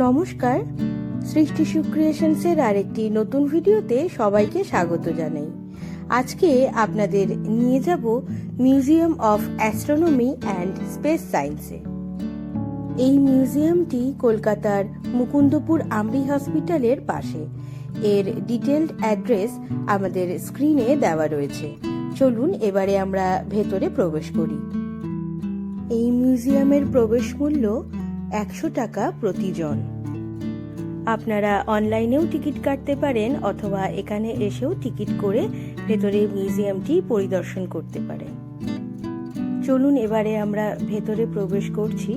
নমস্কার, সৃষ্টি ক্রিয়েশনসের আরেকটি নতুন ভিডিওতে সবাইকে স্বাগত জানাই। আজকে আপনাদের নিয়ে যাব museum of astronomy and space সায়েন্সে। এই মিউজিয়ামটি কলকাতার মুকুন্দপুর আমরি হসপিটালের পাশে। এর ডিটেলড অ্যাড্রেস আমাদের স্ক্রিনে দেওয়া রয়েছে। চলুন এবারে আমরা ভেতরে প্রবেশ করি। এই মিউজিয়ামের প্রবেশ মূল্য 100 টাকা প্রতিজন। আপনারা অনলাইনেও টিকিট কাটতে পারেন অথবা এখানে এসেও টিকিট করে ভেতরে মিউজিয়ামটি পরিদর্শন করতে পারেন। চলুন এবারে আমরা ভেতরে প্রবেশ করছি।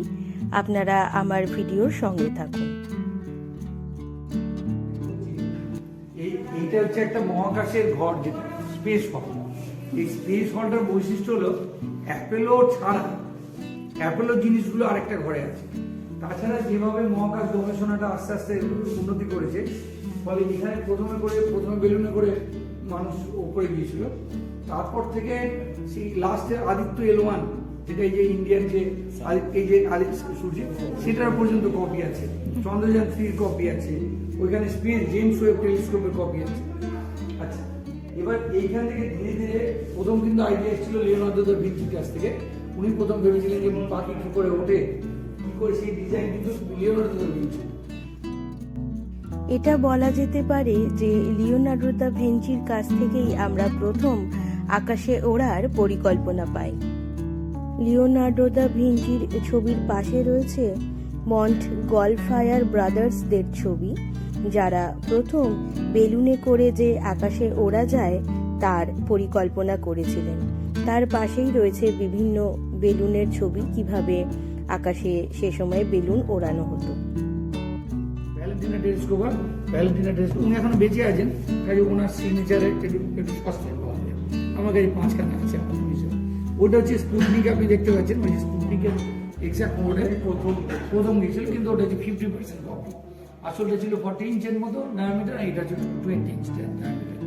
আপনারা আমার ভিডিওর সঙ্গে থাকুন। এইটা হচ্ছে একটা মহাকাশের ঘর, যেটা স্পেস হল। এই স্পেস হলটার বৈশিষ্ট্য হলো অ্যাপেলো ছাড়া অ্যাপেলো জিনিসগুলো আরেকটা ঘরে আছে। তাছাড়া যেভাবে মহাকাশ গবেষণাটা আস্তে আস্তে উন্নতি করেছে, ফলে এখানে প্রথমে বেলুনে করে মানুষ ওপরে গিয়েছিল। তারপর থেকে সেই লাস্টে আদিত্য L1, যেটা এই যে ইন্ডিয়ান যে এই যে আদিত্য সূর্য, সেটার পর্যন্ত কপি আছে। চন্দ্রযান 3 কপি আছে। ওইখানে স্পেস জেমস ওয়েব টেলিস্কোপের কপি আছে। আচ্ছা, এবার এইখান থেকে ধীরে ধীরে প্রথম কিন্তু আইডিয়া ছিল লিওনার্দো দা ভিঞ্চির কাছ থেকে। উনি প্রথম ভেবেছিলেন যে পাখি কি করে ওঠে, কি করে, সেই ডিজাইন কিন্তু লিওনার্দো দা ভিঞ্চি। এটা বলা যেতে পারে যে লিওনার্দো দা ভিঞ্চির কাছ থেকেই আমরা প্রথম আকাশে ওড়ার পরিকল্পনা পাই। লিওনার্দো দা ভিঞ্চির ছবির পাশে রয়েছে মন্ট গলফায়ার ব্রাদার্সদের ছবি, যারা প্রথম বেলুনে করে যে আকাশে ওড়া যায় তার পরিকল্পনা করেছিলেন। তার পাশেই রয়েছে বিভিন্ন বেলুনের ছবি, কিভাবে আকাশে সে সময় বেলুন ওড়ানো হতো। ভ্যালেন্টিনা টেলিস্কোপ উনি এখনো বেঁচে আছেন, কাজে ওনার সিগনেচারে একটু সস্তায় পাওয়া যায়। আমার কাছে 5খানা আছে। ওটা হচ্ছে স্পুটনিক, আপনি দেখতে পাচ্ছেন। ওই স্পুটনিকের এক্সাক্ট মডেল প্রথম গিয়েছিল, কিন্তু ওটা হচ্ছে 50% কপি। আসলটা ছিল 40 ইঞ্চের মতো ডায়ামিটার, এটা ছিল 20 ইঞ্চ ডায়ামিটার।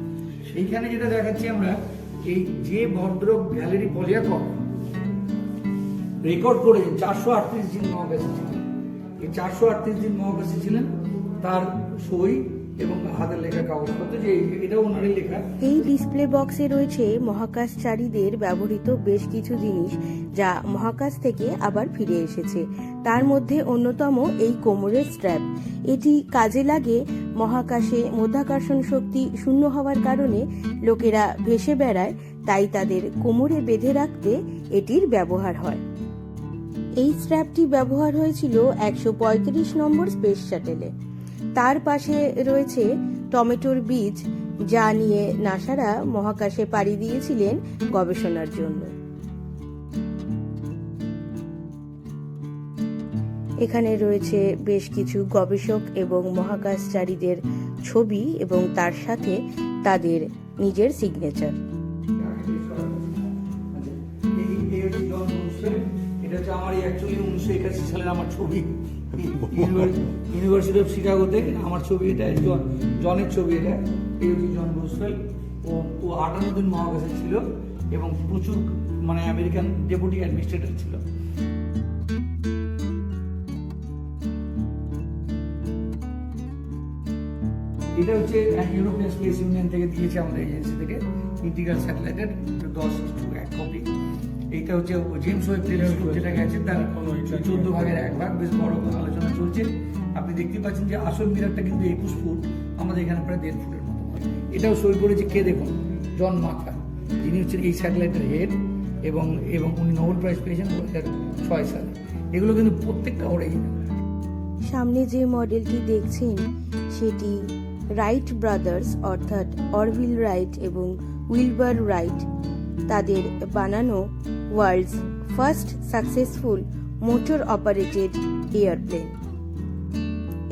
সেইখানে যেটা দেখাচ্ছি আমরা, এই যে ভদ্রক গ্যালারি পলিয়াকপ রেকর্ড করেছেন 438 দিন মহাকাশে ছিলেন। এই 438 দিন মহাকাশে ছিলেন, তার সই এবং হাতের লেখা কাগজপত্র, যে এটাও ওনারই লেখা। এই ডিসপ্লে বক্সে রয়েছে মহাকাশচারীদের ব্যবহৃত বেশ কিছু জিনিস, যা মহাকাশ থেকে আবার ফিরে এসেছে। তার মধ্যে অন্যতম এই কোমরের স্ট্র্যাপ। এটি কাজে লাগে মহাকাশে মাধ্যাকর্ষণ শক্তি শূন্য হওয়ার কারণে লোকেরা ভেসে বেড়ায়, তাই তাদের কোমরে বেঁধে রাখতে এটির ব্যবহার হয়। এই স্ট্র্যাপটি ব্যবহার হয়েছিল 135 নম্বর স্পেস শাটেলে। তার পাশে রয়েছে টমেটোর বীজ, যা নিয়ে নাসারা মহাকাশে পাড়ি দিয়েছিলেন গবেষণার জন্য। এখানে রয়েছে বেশ কিছু গবেষক এবং মহাকাশচারীদের ছবি এবং তার সাথে তাদের নিজের সিগনেচার। এটা হচ্ছে আমার অ্যাকচুয়ালি 1981 সালের আমার ছবি, ইউনিভার্সিটি অফ শিকাগোতে আমার ছবি। এটা জনের ছবি। এটা এই হচ্ছে জন রুজভেল্ট। ও 58 দিন মহাকাশে ছিল এবং প্রচুর আমেরিকান ডেপুটি অ্যাডমিনিস্ট্রেটর ছিল। এটা হচ্ছে ইউরোপিয়ান স্পেস ইউনিয়ন থেকে দিয়েছে, আমাদের এজেন্সি থেকে, ইন্টিগ্রাল স্যাটেলাইটের 10:1 কপি। এইটা হচ্ছে জেমস ওয়েব টেলিস্কোপ, যেটা গেছে তার 14 ভাগের 1 ভাগ। বেশ বড় আলোচনা চলছে। আপনি দেখতে পাচ্ছেন যে আসল মিরারটা কিন্তু 21 ফুট, আমাদের এখানে প্রায় 1.5 ফুটের মতো। এটাও সই করেছে কে দেখুন, জন মাথা, যিনি হচ্ছেন এই স্যাটেলাইটের হেড, এবং উনি নোবেল প্রাইজ পেয়েছেন 2006 সালে। এগুলো কিন্তু প্রত্যেকটা অরিজিনাল। সামনে যে মডেলটি দেখছেন সেটি রাইট ব্রাদার্স, অর্থাৎ অরভিল রাইট এবং উইলবার রাইট, তাদের বানানো world's first successful motor operated airplane.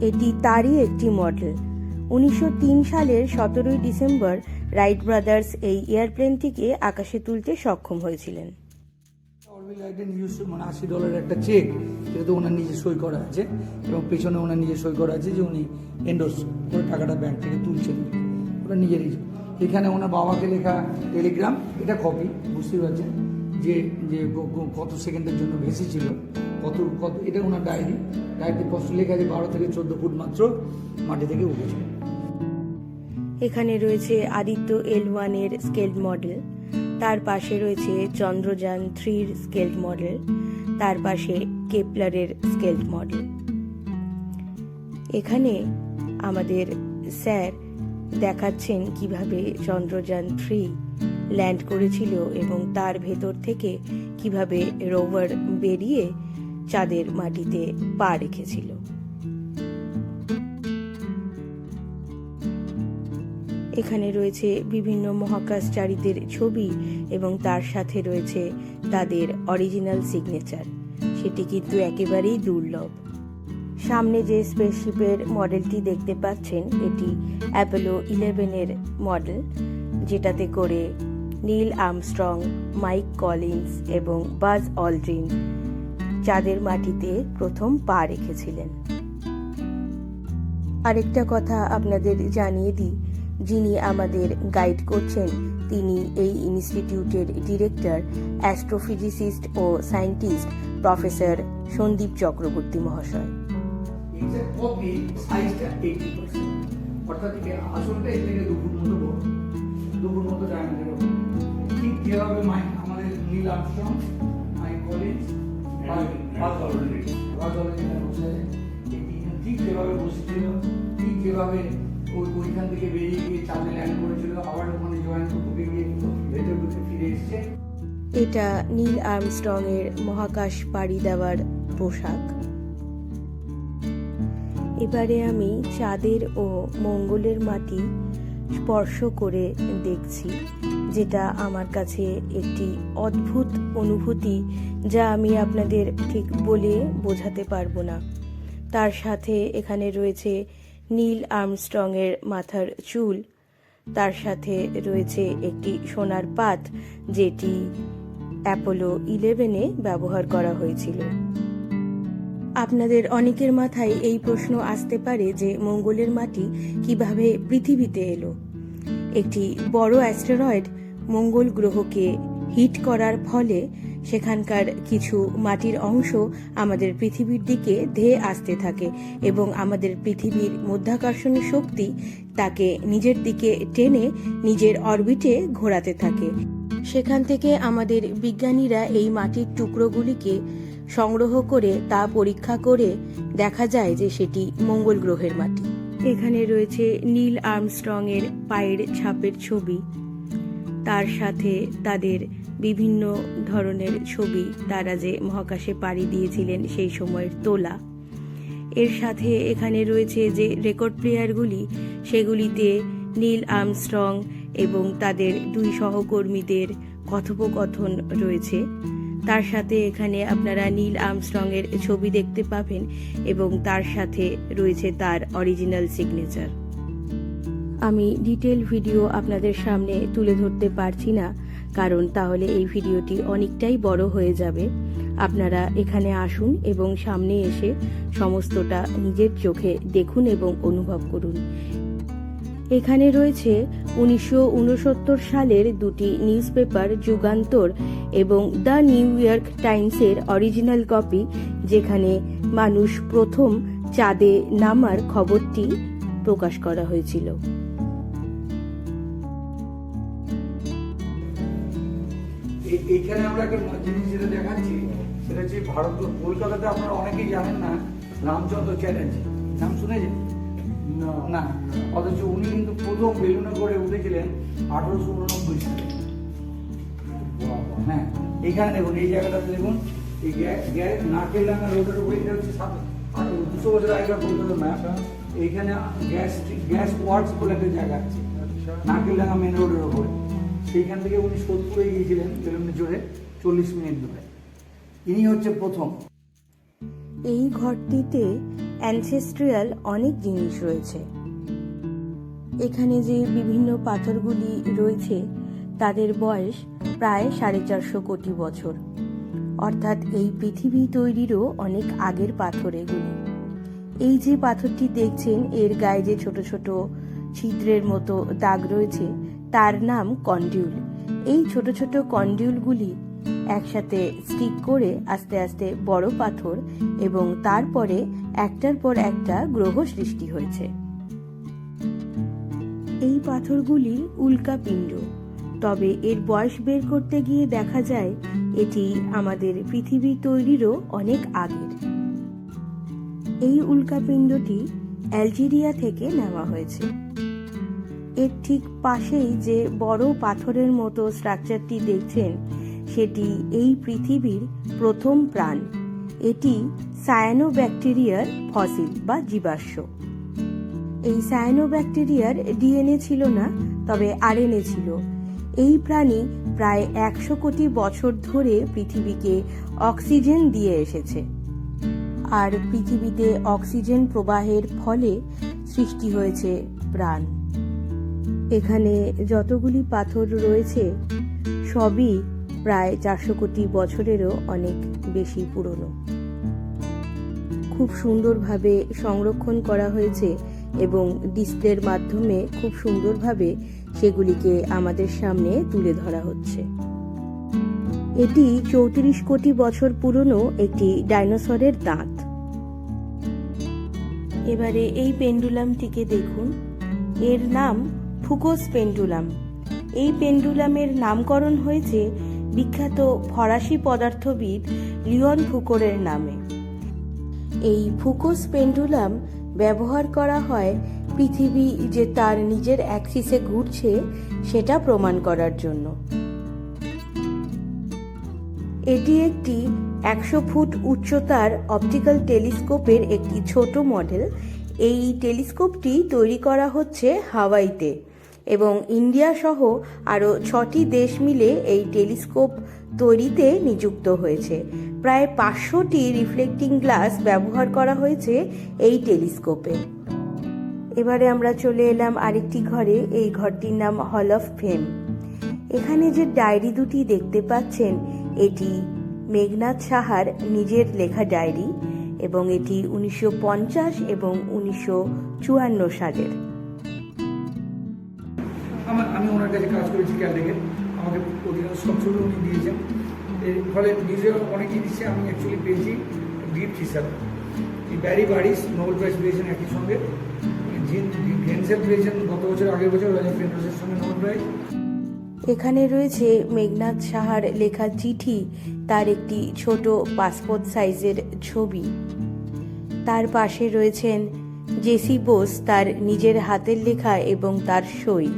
এটি তারই একটি মডেল। 1903 সালের 17 ডিসেম্বর রাইট ব্রাদার্স এই এয়ারপ্লেনটিকে আকাশে তুলতে সক্ষম হয়েছিলেন। অরবিল রাইটের নিজস্ব $80 একটা চেক, সেটা তো ওনার নিজে সই করা আছে, এবং পেছনে ওনার নিজে সই করা আছে যে উনি এন্ডোর্স করে টাকাটা ব্যাংক থেকে তুলছেন। ওটা নিজেরই। এখানে ওনার বাবাকে লেখা টেলিগ্রাম, এটা কপি, বুঝতে পারছেন যে কত সেকেন্ডের জন্য ভেসেছিল, কত কত এটা ওনার ডায়েরিতে স্পষ্ট লেখা আছে 12 থেকে 14 ফুট মাত্র মাটি থেকে উঠেছে। এখানে রয়েছে আদিত্য L1 এর স্কেলড মডেল, তার পাশে রয়েছে চন্দ্রযান 3 এর স্কেলড মডেল, তার পাশে কেপলারের স্কেলড মডেল। এখানে আমাদের স্যার দেখাচ্ছেন কিভাবে চন্দ্রযান 3 ল্যান্ড করেছিল এবং তার ভেতর থেকে কিভাবে রোভার বেরিয়ে চাঁদের মাটিতে পা রেখেছিল। এখানে রয়েছে বিভিন্ন মহাকাশচারীদের ছবি এবং তার সাথে রয়েছে তাদের অরিজিনাল সিগনেচার, সেটি কিন্তু একেবারেই দুর্লভ। সামনে যে স্পেসশিপের মডেলটি দেখতে পাচ্ছেন এটি অ্যাপোলো 11 এর মডেল, যেটাতে করে নীল আর্মস্ট্রং, মাইক কলিন্স এবং বাজ অলড্রিন চাঁদের মাটিতে প্রথম পা রেখেছিলেন। আরেকটা কথা আপনাদের জানিয়ে দিই, যিনি আমাদের গাইড করছেন তিনি এই ইনস্টিটিউটের ডিরেক্টর, অ্যাস্ট্রোফিজিসিস্ট ও সায়েন্টিস্ট প্রফেসর সন্দীপ চক্রবর্তী মহাশয়। কপি সাইজটা 80%, অর্থাৎ আসলটা এর থেকে 2 ফুট মতো বড়, 2 ফুট মতো ডায়ামিটার হবে। ঠিক যেভাবে আমাদের Neil Armstrong, Mike Collins, Buzz Aldrin ঠিক যেভাবে বসেছিল, ঠিক যেভাবে ওইখান থেকে বেরিয়ে গিয়ে চাঁদে ল্যান্ড করেছিল, আবার ওখানে জয়েন করতে গিয়ে ভেতর ঢুকে ফিরে এসছে। এটা নীল আর্মস্ট্রং এর মহাকাশ পাড়ি দেওয়ার পোশাক। এবারে আমি চাঁদের ও মঙ্গলের মাটি স্পর্শ করে দেখছি, যেটা আমার কাছে একটি অদ্ভুত অনুভূতি, যা আমি আপনাদের ঠিক বলে বোঝাতে পারবো না। তার সাথে এখানে রয়েছে নীল আর্মস্ট্রং এর মাথার চুল, তার সাথে রয়েছে একটি সোনার পাত, যেটি অ্যাপোলো 11-এ ব্যবহার করা হয়েছিল। আপনাদের অনেকের মাথায় এই প্রশ্ন আসতে পারে যে মঙ্গলের মাটি কিভাবে পৃথিবীতে এলো। একটি বড় অ্যাস্টেরয়েড মঙ্গল গ্রহকে হিট করার ফলে সেখানকার কিছু মাটির অংশ আমাদের পৃথিবীর দিকে ধেয়ে আসতে থাকে এবং আমাদের পৃথিবীর মধ্যাকর্ষণ শক্তি তাকে নিজের দিকে টেনে নিজের অরবিটে ঘোরাতে থাকে। সেখান থেকে আমাদের বিজ্ঞানীরা এই মাটির টুকরোগুলিকে সংগ্রহ করে তা পরীক্ষা করে দেখা যায় যে সেটি মঙ্গল গ্রহের মাটি। এখানে রয়েছে নীল আর্মস্ট্রং এর পায়ের ছাপের ছবি, তার সাথে তাদের বিভিন্ন ধরনের ছবি, তারা যে মহাকাশে পাড়ি দিয়েছিলেন সেই সময়ের তোলা। এর সাথে এখানে রয়েছে যে রেকর্ড প্লেয়ারগুলি, সেগুলিতে নীল আর্মস্ট্রং এবং তাদের 2 সহকর্মীদের কথোপকথন রয়েছে। তার সাথে এখানে আপনারা নীল আর্মস্ট্রং এর ছবি দেখতে পাবেন এবং তার সাথে রয়েছে তার অরিজিনাল সিগনেচার। আমি ডিটেল ভিডিও আপনাদের সামনে তুলে ধরতে পারছি না, কারণ তাহলে এই ভিডিওটি অনেকটাই বড় হয়ে যাবে। আপনারা এখানে আসুন এবং সামনে এসে সমস্তটা নিজের চোখে দেখুন এবং অনুভব করুন। এখানে রয়েছে 1969 সালের 2টি নিউজ পেপার, যুগান্তর এবং দ্য নিউ ইয়র্ক টাইমসের অরিজিনাল কপি, যেখানে মানুষ প্রথম চাঁদে নামার খবরটি প্রকাশ করা হয়েছিল। এইখানে আমরা একটা জিনিস যেটা দেখাচ্ছি সেটা হচ্ছে ভারত, কলকাতাতে আপনারা অনেকেই জানেন না রামচন্দ্র চ্যাটার্জি, নাম শুনেছেন? না, অথচ উনি কিন্তু প্রথম বেলুনে করে উঠেছিলেন 1889 সালে। হ্যাঁ, এখানে দেখুন, এই জায়গাটাতে দেখুন, এই নারকেলডাঙ্গা রোডের উপরে, এটা হচ্ছে 200 বছর আগেকার কলকাতার ম্যাপ। এইখানে গ্যাস ওয়ার্কস বলে একটা জায়গা আছে নারকেলডাঙ্গা মেন রোডের উপরে, সেইখান থেকে উনি 70-এ গিয়েছিলেন বেলুনে চড়ে 40 মিনিট ধরে। ইনি হচ্ছে প্রথম। এই ঘরটিতে অ্যানসেস্ট্রিয়াল অনেক জিনিস রয়েছে। এখানে যে বিভিন্ন পাথরগুলি রয়েছে তাদের বয়স প্রায় 450 কোটি বছর, অর্থাৎ এই পৃথিবী তৈরিরও অনেক আগের পাথর এগুলি। এই যে পাথরটি দেখছেন, এর গায়ে যে ছোট ছোট ছিদ্রের মতো দাগ রয়েছে তার নাম কন্ডিউল। এই ছোট ছোট কন্ডিউলগুলি একসাথে স্টিক করে আস্তে আস্তে বড় পাথর এবং তারপরে একটার পর একটা গ্রহ সৃষ্টি হয়েছে। এই পাথরগুলি উল্কাপিণ্ড, তবে এর বয়স বের করতে গিয়ে দেখা যায় এটি আমাদের পৃথিবী তৈরিরও অনেক আগের। এই উল্কাপিণ্ডটি অ্যালজেরিয়া থেকে নেওয়া হয়েছে। এর ঠিক পাশেই যে বড় পাথরের মতো স্ট্রাকচারটি দেখছেন সেটি এই পৃথিবীর প্রথম প্রাণ। এটি সায়ানোব্যাকটেরিয়ার ফসিল বা জীবাশ্ম। এই সায়ানোব্যাকটেরিয়ার ডিএনএ ছিল না, তবে আরএনএ ছিল। এই প্রাণী প্রায় 100 কোটি বছর ধরে পৃথিবীকে অক্সিজেন দিয়ে এসেছে, আর পৃথিবীতে অক্সিজেন প্রবাহের ফলে সৃষ্টি হয়েছে প্রাণ। এখানে যতগুলি পাথর রয়েছে সবই প্রায় 400 কোটি বছরেরও অনেক বেশি পুরনো। খুব সুন্দরভাবে সংরক্ষণ করা হয়েছে এবং ডিসপ্লের মাধ্যমে খুব সুন্দরভাবে সেগুলিকে আমাদের সামনে তুলে ধরা হচ্ছে। এটি 34 কোটি বছর পুরনো একটি ডাইনোসরের দাঁত। এবারে এই পেন্ডুলামটিকে দেখুন। এর নাম ফুকোস পেন্ডুলাম। এই পেন্ডুলামের নামকরণ হয়েছে বিখ্যাত ফরাসি পদার্থবিদ লিওন ফুকোরের নামে। এই ফুকোস পেন্ডুলাম ব্যবহার করা হয় পৃথিবী যে তার নিজের অ্যাক্সিসে ঘুরছে সেটা প্রমাণ করার জন্য। এটি একটি 100 ফুট উচ্চতার অপটিক্যাল টেলিস্কোপের একটি ছোট মডেল। এই টেলিস্কোপটি তৈরি করা হচ্ছে হাওয়াইতে এবং ইন্ডিয়া সহ আরও 6টি দেশ মিলে এই টেলিস্কোপ তৈরিতে নিযুক্ত হয়েছে। প্রায় 500টি রিফ্লেক্টিং গ্লাস ব্যবহার করা হয়েছে এই টেলিস্কোপে। এবারে আমরা চলে এলাম আরেকটি ঘরে। এই ঘরটির নাম হল অফ ফেম। এখানে যে ডায়েরি দুটি দেখতে পাচ্ছেন এটি মেঘনাদ সাহার নিজের লেখা ডায়েরি এবং এটি 1950 এবং 1954 সালের। আমি ওনার কাছে কাজ করেছি ক্যালটেকে, আমাকে অধিকাংশ সব ছবি উনি দিয়েছেন। এর ফলে মিউজিয়াম অনেকেই দিচ্ছে, আমি অ্যাকচুয়ালি পেয়েছি গিফট হিসাবে। এই ব্যারি বারিস নোবেল প্রাইজ পেয়েছেন একই সঙ্গে, ভেন্সেল পেয়েছেন গত বছর, আগের বছর ফেন্ডোসের সঙ্গে নোবেল প্রাইজ। এখানে রয়েছে মেঘনাদ সাহার লেখা চিঠি, তার একটি ছোট পাসপোর্ট সাইজের ছবি। তার পাশে রয়েছেন জেসি বোস, তার নিজের হাতের লেখা এবং তার সই।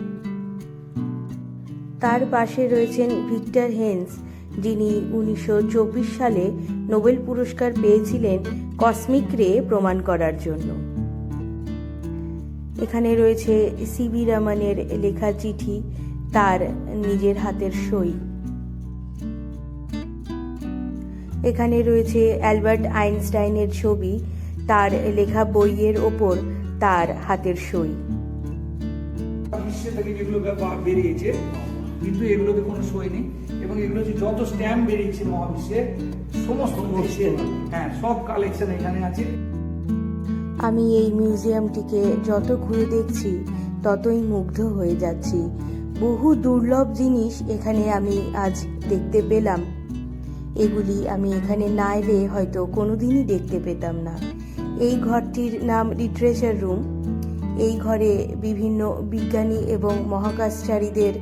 তার পাশে রয়েছেন ভিক্টর হেন্স, যিনি 1924 সালে নোবেল পুরস্কার পেয়েছিলেন কসমিক রে প্রমাণ করার জন্য। এখানে রয়েছে সিভি রমনের লেখা চিঠি, তার নিজের হাতের সই। এখানে রয়েছে অ্যালবার্ট আইনস্টাইনের ছবি, তার লেখা বইয়ের ওপর তার হাতের সই। বিশ্বে থেকে যেগুলো বেরিয়েছে কিন্তু এগুলোতে কোনো সই নেই, এবং এগুলো যে যত স্ট্যাম্প বেরিয়েছে মহাবিশ্বে সমস্ত দেশের, হ্যাঁ, সব কালেকশন এখানে আছে। আমি এই মিউজিয়ামটিকে যত ঘুরে দেখছি ততই মুগ্ধ হয়ে যাচ্ছি। বহু দুর্লভ জিনিস এখানে আমি আজ দেখতে পেলাম। এগুলি আমি এখানে না এলে হয়তো কোনোদিনই দেখতে পেতাম না। এই ঘরটির নাম লিটারেচার রুম। এই ঘরে বিভিন্ন বিজ্ঞানী এবং মহাকাশচারীদের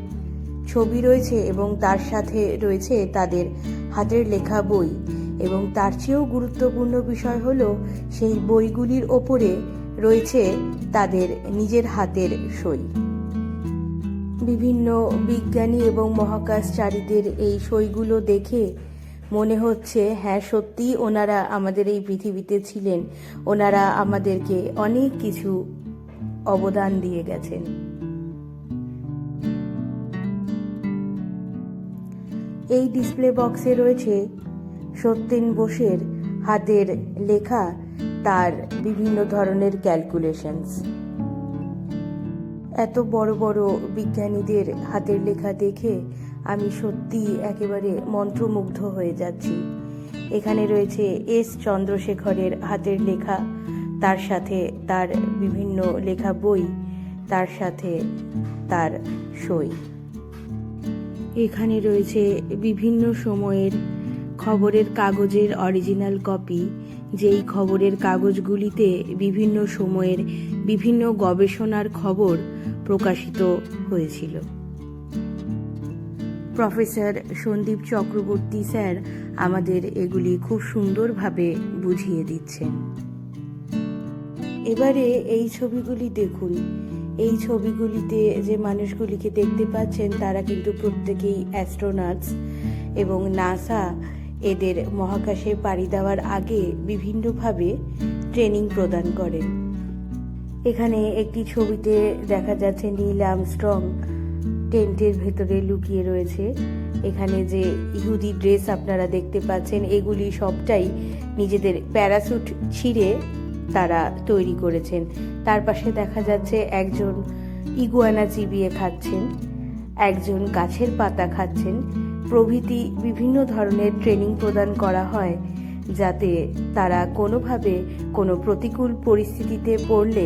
ছবি রয়েছে এবং তার সাথে রয়েছে তাদের হাতের লেখা বই, এবং তার চেয়েও গুরুত্বপূর্ণ বিষয় হলো সেই বইগুলির ওপরে রয়েছে তাদের নিজের হাতের সই। বিভিন্ন বিজ্ঞানী এবং মহাকাশচারীদের এই সইগুলো দেখে মনে হচ্ছে হ্যাঁ, সত্যি ওনারা আমাদের এই পৃথিবীতে ছিলেন, ওনারা আমাদেরকে অনেক কিছু অবদান দিয়ে গেছেন। এই ডিসপ্লে বক্সে রয়েছে সত্যেন বোসের হাতের লেখা, তার বিভিন্ন ধরনের ক্যালকুলেশনস। এত বড় বড় বিজ্ঞানীদের হাতের লেখা দেখে আমি সত্যি একেবারে মন্ত্রমুগ্ধ হয়ে যাচ্ছি। এখানে রয়েছে এস চন্দ্রশেখরের হাতের লেখা, তার সাথে তার বিভিন্ন লেখা বই, তার সাথে তার সই। এখানে রয়েছে বিভিন্ন সময়ের খবরের কাগজের অরিজিনাল কপি, যেই খবরের কাগজগুলিতে বিভিন্ন সময়ের বিভিন্ন গবেষণার খবর প্রকাশিত হয়েছিল। প্রফেসর সন্দীপ চক্রবর্তী স্যার আমাদের এগুলি খুব সুন্দরভাবে বুঝিয়ে দিচ্ছেন। এবারে এই ছবিগুলি দেখুন। এই ছবিগুলিতে যে মানুষগুলিকে দেখতে পাচ্ছেন তারা কিন্তু প্রত্যেকেই অ্যাস্ট্রোনটস, এবং নাসা এদের মহাকাশে পাড়ি দেওয়ার আগে বিভিন্নভাবে ট্রেনিং প্রদান করেন। এখানে একটি ছবিতে দেখা যাচ্ছে নীল আর্মস্ট্রং টেন্টের ভেতরে লুকিয়ে রয়েছে। এখানে যে ইহুদি ড্রেস আপনারা দেখতে পাচ্ছেন, এগুলি সবটাই নিজেদের প্যারাসুট ছিঁড়ে তারা তৈরি করেছেন। তার পাশে দেখা যাচ্ছে একজন ইগুয়ানা চিবিয়ে খাচ্ছেন, একজন গাছের পাতা খাচ্ছেন প্রভৃতি বিভিন্ন ধরনের ট্রেনিং প্রদান করা হয়, যাতে তারা কোনোভাবে কোনো প্রতিকূল পরিস্থিতিতে পড়লে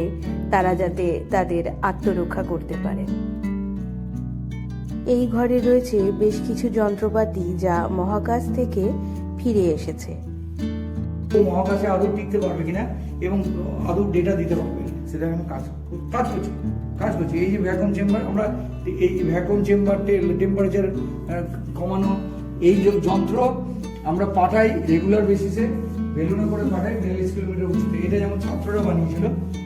তারা যাতে তাদের আত্মরক্ষা করতে পারে। এই ঘরে রয়েছে বেশ কিছু যন্ত্রপাতি যা মহাকাশ থেকে ফিরে এসেছে। মহাকাশে আদৌ টিকতে পারবে কিনা এবং আদৌ ডেটা দিতে পারবে সেটা আমি কাজ করছি। এই যে ভ্যাকুয়াম চেম্বার, আমরা এই ভ্যাকুয়াম চেম্বার টেম্পারেচার কমানো এই যে যন্ত্র আমরা পাঠাই রেগুলার বেসিসে, বেলুনে করে পাঠাই 42 কিলোমিটার উঁচুতে। এটা যেমন ছাত্ররা বানিয়েছিল,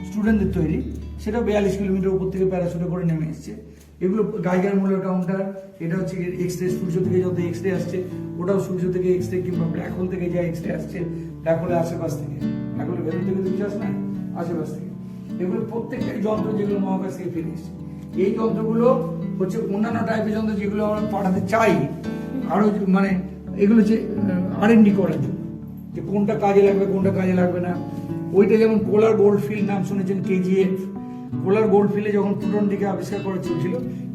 স্টুডেন্টদের তৈরি, সেটা 42 কিলোমিটার উপর থেকে প্যারাশুটে করে নেমে এসছে। এগুলো গাইগার মুলার কাউন্টার, এটা হচ্ছে এক্স রে, সূর্য থেকে যত এক্স রে আসছে ওটাও সূর্য থেকে এক্স রে, কিংবা ব্ল্যাক হোল থেকে যা এক্স রে আসছে, ব্ল্যাক হোলের আশেপাশ থেকে, ব্ল্যাক হোলের ভেতর থেকে কিছু আসে না, আশেপাশ থেকে, এগুলো প্রত্যেকটাই যন্ত্র যেগুলো মহাকাশ থেকে ফিরে এসছে। এই যন্ত্রগুলো হচ্ছে অন্যান্য টাইপের যন্ত্র যেগুলো আমরা পাঠাতে চাই আরো, মানে এগুলো হচ্ছে R&D করার জন্য, যে কোনটা কাজে লাগবে কোনটা কাজে লাগবে না। ওইটা যেমন পোলার গোল্ড ফিল্ড নাম শুনেছেন, KGF, পোলার গোল্ড ফিল্ডে যখন প্রোটনটিকে আবিষ্কার করা চলছিল,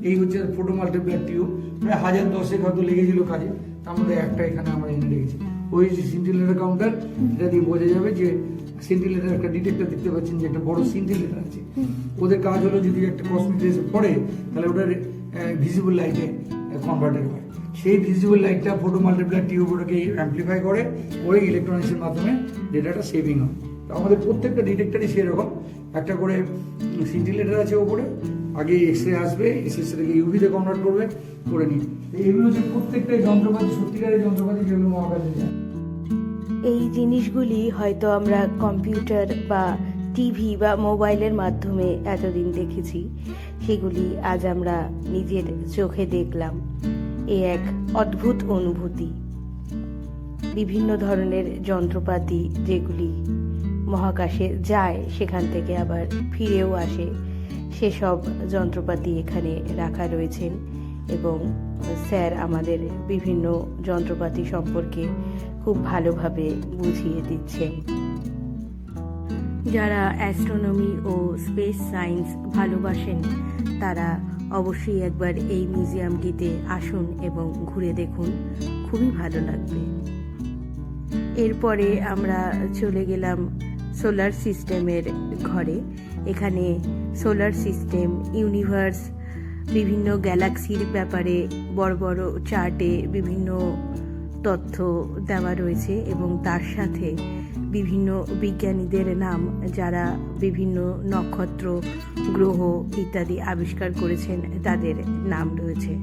এই হচ্ছে ফোটো মাল্টিপ্লার টিউব, প্রায় 1010 হয়তো লেগেছিল কাজে, তার মধ্যে একটা এখানে আমরা এনে রেখেছি। ওই যে সিন্টিলেটার কাউন্টার, এটা দিয়ে বোঝা যাবে যে সিন্টিলেটার একটা ডিটেক্টর দেখতে পাচ্ছেন যে একটা বড় সিন্টিলেটার আছে। ওদের কাজ হলো যদি একটা কসমিক রেস পড়ে তাহলে ওটা ভিজিবল লাইটে কনভার্টেড হয়। সেই ভিজিবল লাইটটা ফোটো মাল্টিপ্লার টিউব ওটাকে অ্যাম্পলিফাই করে ইলেকট্রনিক্সের মাধ্যমে ডেটাটা সেভিং হয়। তো আমাদের প্রত্যেকটা ডিটেক্টরই সেরকম একটা করে সিন্টিলেটার আছে ওপরে, আগে এক্স রে আসবে, সেটাকে ইউভিতে কনভার্ট করে নিই। এগুলো হচ্ছে প্রত্যেকটা যন্ত্রপাতি, সত্যিকারের যন্ত্রপাতি যেগুলো মহাকাশে যায়। এই জিনিসগুলি হয়তো আমরা কম্পিউটার বা টিভি বা মোবাইলের মাধ্যমে এতদিন দেখেছি, সেগুলি আজ আমরা নিজের চোখে দেখলাম। এ এক অদ্ভুত অনুভূতি। বিভিন্ন ধরনের যন্ত্রপাতি যেগুলি মহাকাশে যায় সেখান থেকে আবার ফিরেও আসে, সেসব যন্ত্রপাতি এখানে রাখা রয়েছেন, এবং স্যার আমাদের বিভিন্ন যন্ত্রপাতি সম্পর্কে খুব ভালোভাবে বুঝিয়ে দিচ্ছেন। যারা অ্যাস্ট্রোনমি ও স্পেস সায়েন্স ভালোবাসেন তারা অবশ্যই একবার এই মিউজিয়ামটিতে আসুন এবং ঘুরে দেখুন, খুবই ভালো লাগবে। এরপরে আমরা চলে গেলাম সোলার সিস্টেমের ঘরে। এখানে সোলার সিস্টেম, ইউনিভার্স, বিভিন্ন গ্যালাক্সির ব্যাপারে বড় বড় চার্টে বিভিন্ন তথ্য দেওয়া রয়েছে, এবং তার সাথে বিভিন্ন বিজ্ঞানীদের নাম যারা বিভিন্ন নক্ষত্র, গ্রহ ইত্যাদি আবিষ্কার করেছেন তাদের নাম রয়েছে।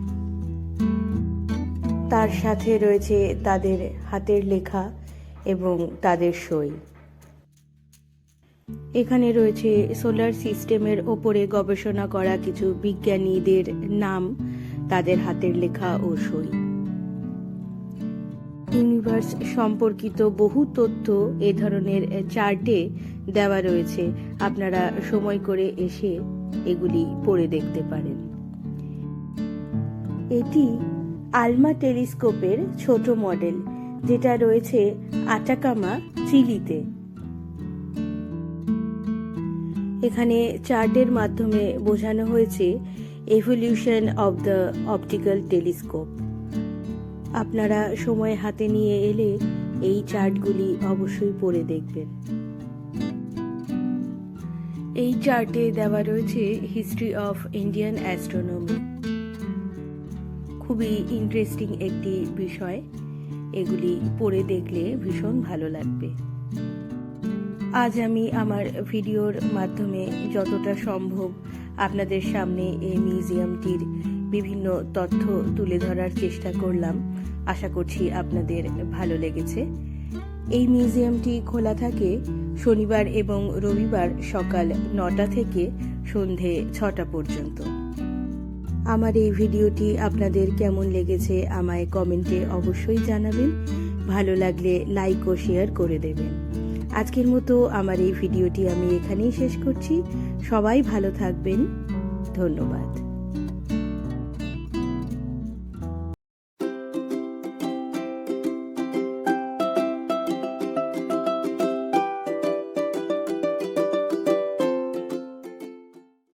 তার সাথে রয়েছে তাদের হাতের লেখা এবং তাদের সই। এখানে রয়েছে সোলার সিস্টেমের ওপরে গবেষণা করা কিছু বিজ্ঞানীদের নাম, তাদের হাতের লেখা ও সই। ইউনিভার্স সম্পর্কিত বহু তথ্য এ ধরনের চার্টে দেওয়া রয়েছে, আপনারা সময় করে এসে এগুলি পড়ে দেখতে পারেন। এটি আলমা টেলিস্কোপের ছোট মডেল, যেটা রয়েছে আটাকামা, চিলিতে। এখানে চার্টের মাধ্যমে বোঝানো হয়েছে evolution of the optical telescope. আপনারা সময় হাতে নিয়ে এলে এই চার্টগুলি অবশ্যই পড়ে দেখবেন। এই চার্টে দেওয়া রয়েছে হিস্ট্রি অফ ইন্ডিয়ান অ্যাস্ট্রোনমি। খুবই ইন্টারেস্টিং একটি বিষয়। এগুলি পড়ে দেখলে ভীষণ ভালো লাগবে। আজ আমি আমার ভিডিওর মাধ্যমে যতটা সম্ভব আপনাদের সামনে এই মিউজিয়ামটির বিভিন্ন তথ্য তুলে ধরার চেষ্টা করলাম। আশা করছি আপনাদের ভালো লেগেছে। এই মিউজিয়ামটি খোলা থাকে শনিবার এবং রবিবার সকাল 9টা থেকে সন্ধে 6টা পর্যন্ত। আমার এই ভিডিওটি আপনাদের কেমন লেগেছে আমায় কমেন্টে অবশ্যই জানাবেন। ভালো লাগলে লাইক ও শেয়ার করে দেবেন। আজকের মতো আমার এই ভিডিওটি আমি এখানেই শেষ করছি। সবাই ভালো থাকবেন। ধন্যবাদ।